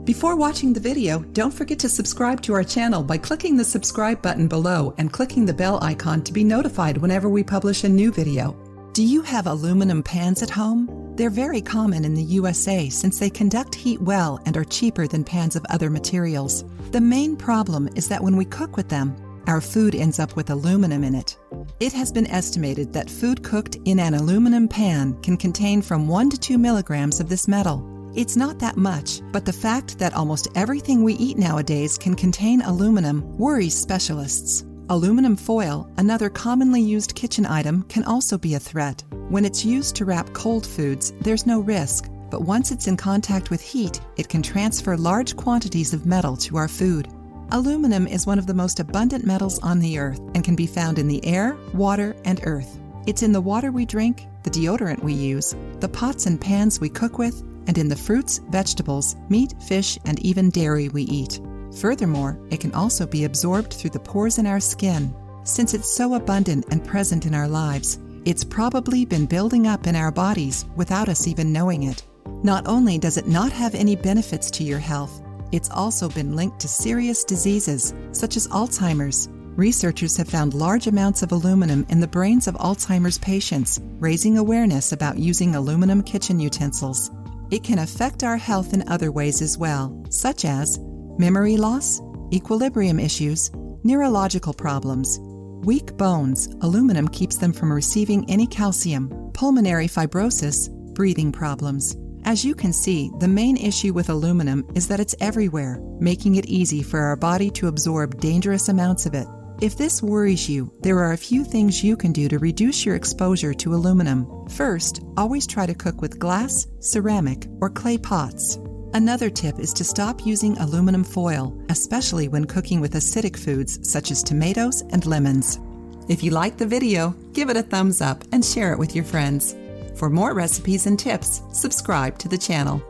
Before watching the video, don't forget to subscribe to our channel by clicking the subscribe button below and clicking the bell icon to be notified whenever we publish a new video. Do you have aluminum pans at home? They're very common in the USA since they conduct heat well and are cheaper than pans of other materials. The main problem is that when we cook with them, our food ends up with aluminum in it. It has been estimated that food cooked in an aluminum pan can contain from 1 to 2 milligrams of this metal. It's not that much, but the fact that almost everything we eat nowadays can contain aluminum worries specialists. Aluminum foil, another commonly used kitchen item, can also be a threat. When it's used to wrap cold foods, there's no risk, but once it's in contact with heat, it can transfer large quantities of metal to our food. Aluminum is one of the most abundant metals on the earth and can be found in the air, water, and earth. It's in the water we drink, the deodorant we use, the pots and pans we cook with, and in the fruits, vegetables, meat, fish, and even dairy we eat. Furthermore, it can also be absorbed through the pores in our skin. Since it's so abundant and present in our lives, it's probably been building up in our bodies without us even knowing it. Not only does it not have any benefits to your health, it's also been linked to serious diseases such as Alzheimer's. Researchers have found large amounts of aluminum in the brains of Alzheimer's patients, raising awareness about using aluminum kitchen utensils. It can affect our health in other ways as well, such as memory loss, equilibrium issues, neurological problems, weak bones. Aluminum keeps them from receiving any calcium, pulmonary fibrosis, breathing problems. As you can see, the main issue with aluminum is that it's everywhere, making it easy for our body to absorb dangerous amounts of it. If this worries you, there are a few things you can do to reduce your exposure to aluminum. First, always try to cook with glass, ceramic, or clay pots. Another tip is to stop using aluminum foil, especially when cooking with acidic foods such as tomatoes and lemons. If you liked the video, give it a thumbs up and share it with your friends. For more recipes and tips, subscribe to the channel.